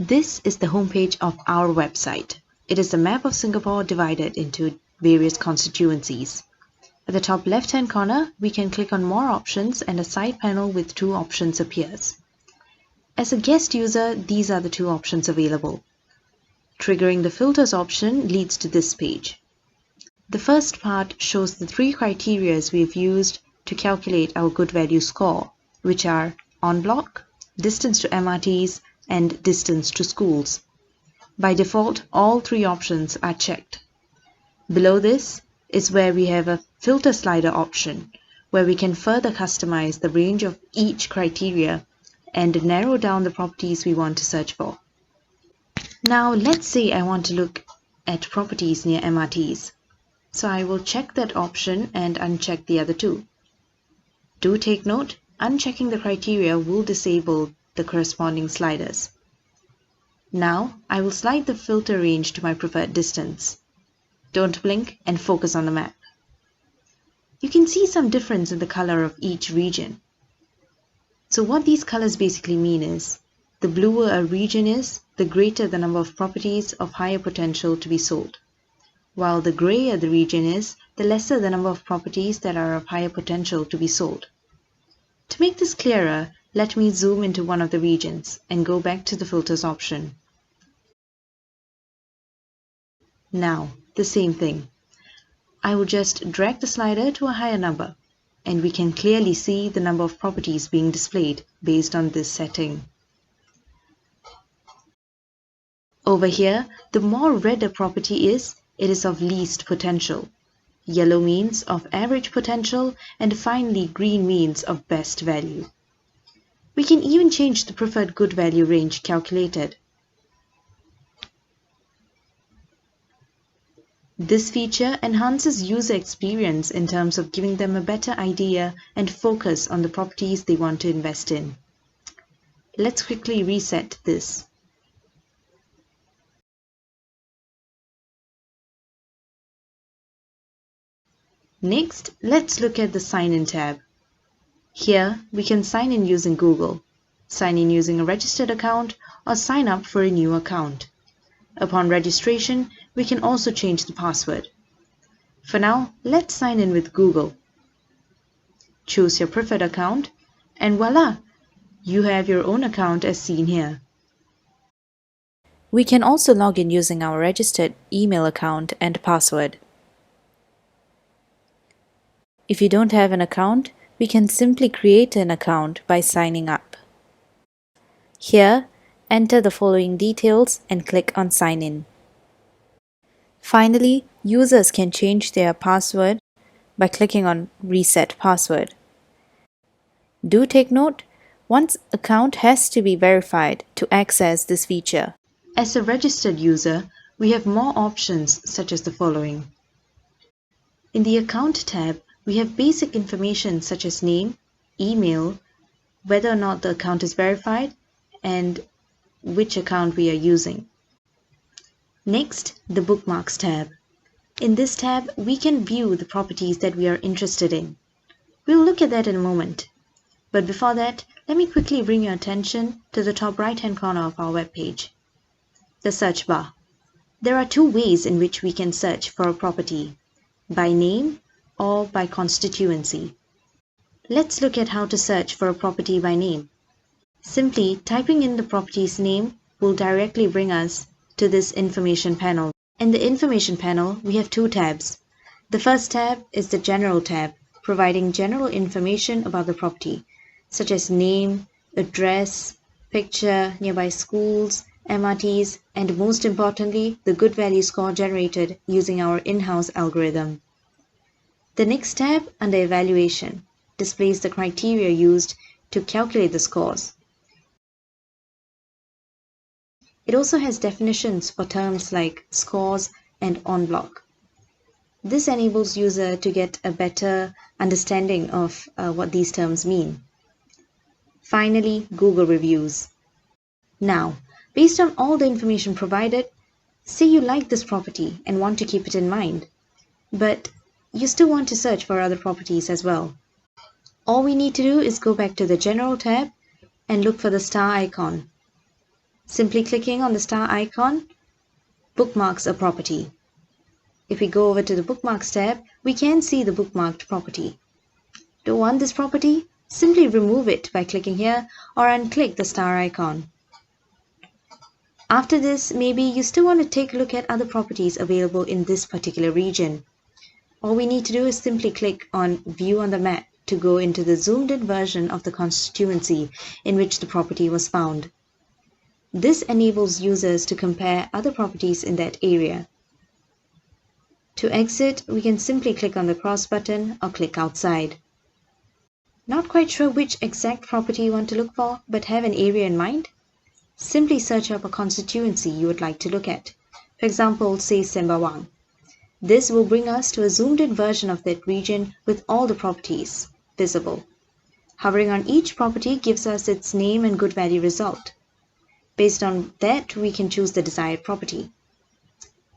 This is the homepage of our website. It is the map of Singapore divided into various constituencies. At the top left-hand corner, we can click on More Options and a side panel with two options appears. As a guest user, these are the two options available. Triggering the Filters option leads to this page. The first part shows the three criteria we have used to calculate our good value score, which are en bloc, distance to MRTs, and distance to schools. By default, all three options are checked. Below this is where we have a filter slider option, where we can further customize the range of each criteria and narrow down the properties we want to search for. Now let's say I want to look at properties near MRTs. So I will check that option and uncheck the other two. Do take note, unchecking the criteria will disable the corresponding sliders. Now I will slide the filter range to my preferred distance. Don't blink and focus on the map. You can see some difference in the color of each region. So what these colors basically mean is, the bluer a region is, the greater the number of properties of higher potential to be sold. While the grayer the region is, the lesser the number of properties that are of higher potential to be sold. To make this clearer, let me zoom into one of the regions and go back to the filters option. Now, the same thing. I will just drag the slider to a higher number, and we can clearly see the number of properties being displayed based on this setting. Over here, the more red a property is, it is of least potential. Yellow means of average potential, and finally green means of best value. We can even change the preferred good value range calculated. This feature enhances user experience in terms of giving them a better idea and focus on the properties they want to invest in. Let's quickly reset this. Next, let's look at the Sign In tab. Here, we can sign in using Google, sign in using a registered account, or sign up for a new account. Upon registration, we can also change the password. For now, let's sign in with Google. Choose your preferred account, and voila! You have your own account as seen here. We can also log in using our registered email account and password. If you don't have an account, we can simply create an account by signing up. Here, enter the following details and click on Sign In. Finally, users can change their password by clicking on Reset Password. Do take note, one's account has to be verified to access this feature. As a registered user, we have more options such as the following. In the Account tab, we have basic information such as name, email, whether or not the account is verified, and which account we are using. Next, the Bookmarks tab. In this tab, we can view the properties that we are interested in. We'll look at that in a moment. But before that, let me quickly bring your attention to the top right-hand corner of our web page. The search bar. There are two ways in which we can search for a property, by name or by constituency. Let's look at how to search for a property by name. Simply typing in the property's name will directly bring us to this information panel. In the information panel, we have two tabs. The first tab is the General tab, providing general information about the property, such as name, address, picture, nearby schools, MRTs, and most importantly, the good value score generated using our in-house algorithm. The next tab, under Evaluation, displays the criteria used to calculate the scores. It also has definitions for terms like scores and en bloc. This enables user to get a better understanding of what these terms mean. Finally, Google reviews. Now, based on all the information provided, say you like this property and want to keep it in mind, but you still want to search for other properties as well. All we need to do is go back to the General tab and look for the star icon. Simply clicking on the star icon bookmarks a property. If we go over to the Bookmarks tab, we can see the bookmarked property. Don't want this property? Simply remove it by clicking here or unclick the star icon. After this, maybe you still want to take a look at other properties available in this particular region. All we need to do is simply click on View on the map to go into the zoomed in version of the constituency in which the property was found. This enables users to compare other properties in that area. To exit, we can simply click on the cross button or click outside. Not quite sure which exact property you want to look for, but have an area in mind? Simply search up a constituency you would like to look at. For example, say Sembawang. This will bring us to a zoomed in version of that region with all the properties visible. Hovering on each property gives us its name and good value result. Based on that, we can choose the desired property.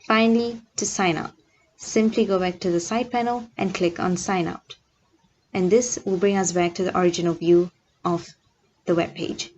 Finally, to sign up, simply go back to the side panel and click on Sign Out. And this will bring us back to the original view of the web page.